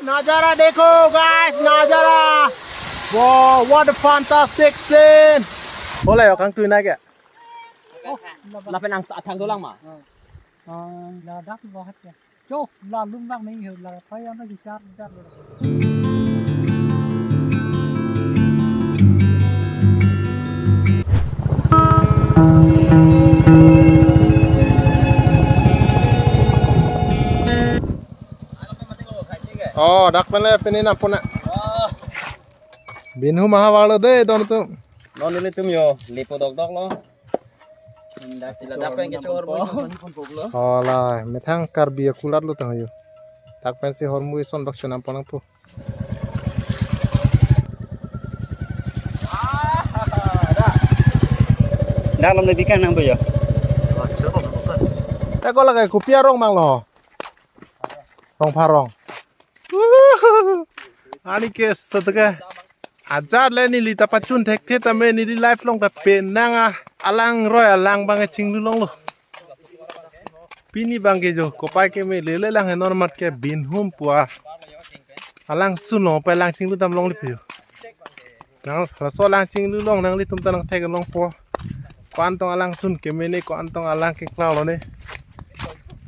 Nazara dekho guys, Nazara. Wow, what a fantastic scene. Boleh ya kang tuh naik ya? Là phải năng xả thang đô lăng mà. Là đắt vào hết kìa. Chô, là luôn bác mình hiểu là phải nó chỉ chát luôn. Oh, dak mana penina puna. Binhu mahawalo deh don tuh. Nó nên tụm yo, lipo dog dog lo. Đã sila dapat cái chor boy son con phục lo. Oh lah, metang karbia kulat lu tang yo. Dak pensi hormui son bak chunam ponang pu. Đã làm được cái năng bây giờ. Thế có là cái kupia rong mang lo. Rong parong. Ani ke satga. Ajar le ni lita pacun thek the tame ni di life long ta pen nanga alang roy alang bang ching lu long lo. Pini bang ke jo kopai ke me le lang he normal ke bin hum pua. Alang suno pa lang ching lu tam long li pyo. Nang so lang ching lu long nang li tum ta nang thek long po. Ko antong alang sun ke me ne ko antong alang ke klau lo ne.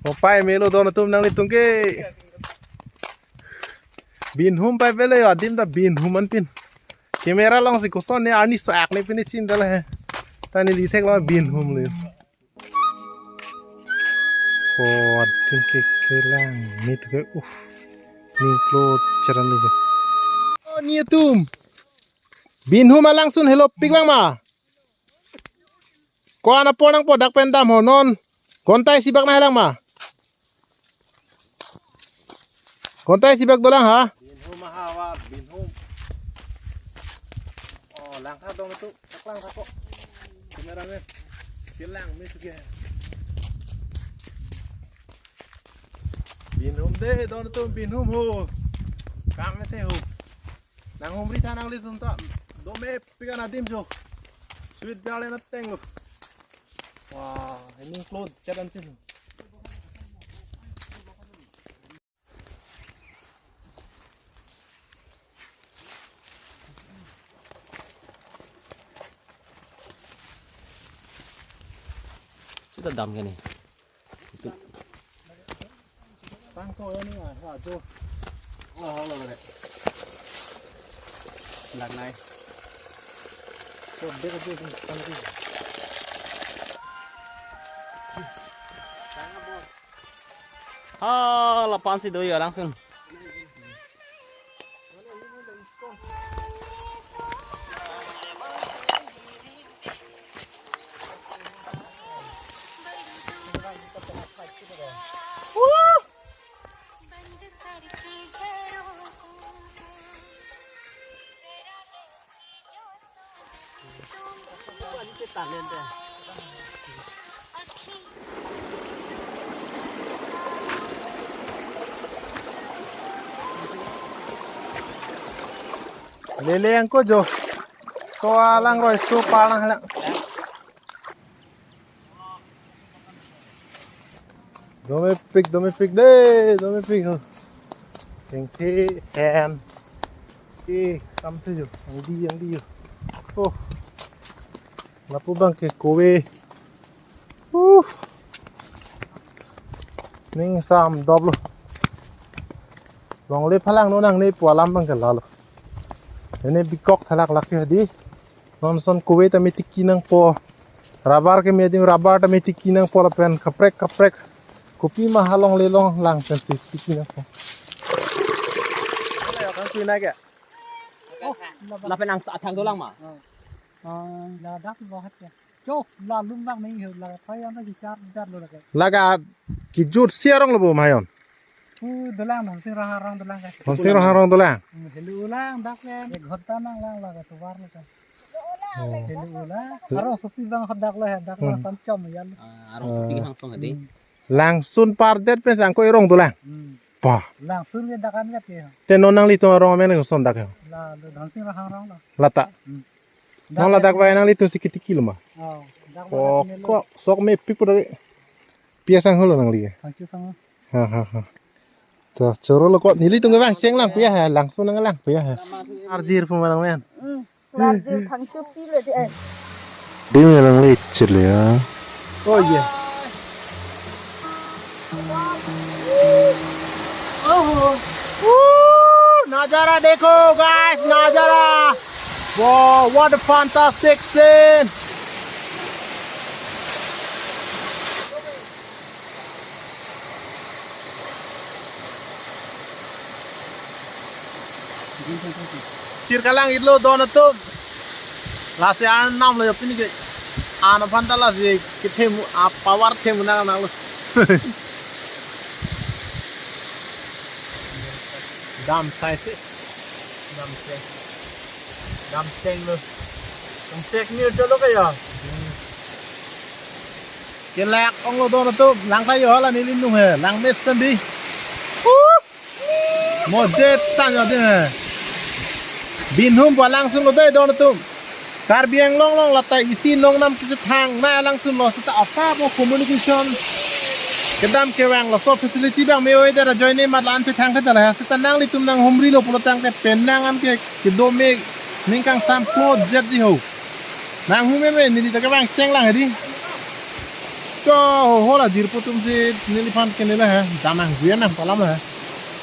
Kopai me lo don tum nang li tung ke. Bin hum pa vele yo dim da bin hum an pin. Kamera lang si kuson ne ani so ak ne pin chin dala he. Tani li thek lo bin hum le. Oh, tin ke kelang mit ke ni klo charan le. Oh, ni tum. Bin hum alang sun hello pik lang ma. Ko ana ponang po dak pendam ho non. Kontai sibak na lang ma. Kontai sibak dolang ha. Binhum hawa binhum. Oh, lang ka dong itu. Taklang ka po. Kamera men. Kilang mi suge. Binhum de don itu binhum ho. Kang te ho. Nang humri tanang li tum ta. Do me pigan adim jo. Sweet jale na teng lo. Wah, ini cloth jalan tin. Sudah dam cái này. Tăng coi ini à, hả chú? Rồi. Lần này. Cô biết cái gì tăng gì? Là pan si doi langsung. Lele yang ko jo. So alang roi so palang halang. Domestic deh, domestic. Yang thi hen. Ki kam tu jo, yang di jo. Oh. Lapu bang ke kowe. Ning sam doblo. Long le phalang no nang le pualam bang ke lalo. Ini bikok thalak laki hadi nonson kuwait ami tiki nang po rabar ke medim rabar ami tiki nang po pen kaprek kopi mahalong lelong lang pen tiki nang po ya kan tu naik ya Là phải năng xả thang đô lăng mà. Là đắt vào hết kìa. Chô, là luôn bác mình hiểu là phải nó chỉ chát luôn là kìa. laga kijut siarong lo bo mayon Đô lang nong sing rahang đô lang kìa. honsing rong dolang Helu ulang dak kan. Ghot tanang lang lah tu war lah kan. Helu ulang. Arong supi bang hadak lah sam chom ya. Arong supi langsung hadi. lang sun pardet pen sang ko rong dolang pa Lang sun dia dakan kat ya. te nonang li to rong men ko son dak Lah dong sing rahang lah. lata nong la dak ba nang li to sikiti kilo ma Oh, dak oh kok sok me pipo dake piasang holo nang li Thank you sang. ha tuh coro lo kok nili tunggu bang ceng lang pia ha langsung nang lang pia ha arjir pemalang men Rajin thằng chút tí là chị ơi. dia melang lecet ya oh iya Nazara dekho guys Nazara wow what a fantastic scene Cirkalang itlo doon na to. Lasi anam lo yapini ke. Ano pantala si kithe mu power the mu na lo. Dam size. Dam seng lo. Dam seng ni chalo kaya. Kelak ong lo doon na to. Lang tayo hala nilindung he. Lang mes tandi. Mojet tanya din he. Binhum pa langsung lo dai don tum karbiang long latai isi long nam kit thang na langsung lo sta apa po communication kedam kewang lo so facility bang me oi da join mat lan te thang ka da sta nang li tum nang humri lo pulo tang te penangan ke kido me ningkang sam plot jet ji ho nang hume me ni ta ka bang cheng lang di to hola jir pu tum se ni fan ke ne la ha damang jian nang palam la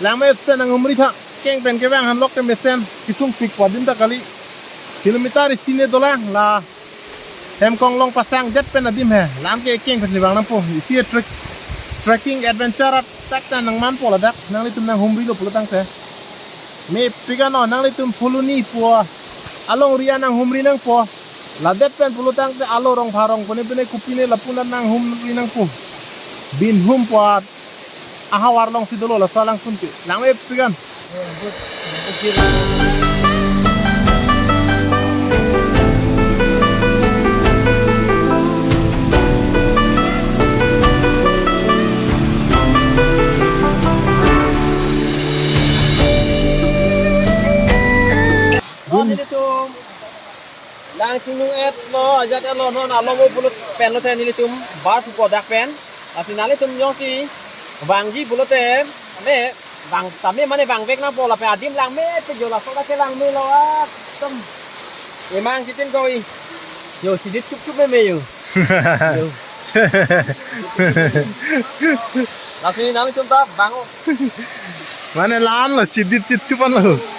lang me sta nang humri tha keng pen ke bang han lok ke mesen kisung pik padin ta kali kilometer sine dolang la hem kong long pasang jet pen adim he lam ke keng pen bang nampo isi trekking adventure tak ta nang man pola dak nang litum nang humri lo pulutang te me pigano nang litum puluni po along ria nang humri nang po la det pen pulutang te alo rong pharong pone pene kupine lapunan nang humri nang po bin hum po aha warlong sidolo la salang sunti lang me pigan nilitum langsung nung et lo ajat lo no na lo mo pulut pen lo te nilitum bar pu dak pen asinali tum nyong si bangji pulut te ame bang tami mane bang vek na pola pe adim lang me te jola so da ke lang me lo a tum emang sitin koi yo sidit chup chup me yo langsung nali tum ta bango mana lan lo cidit cid cupan lo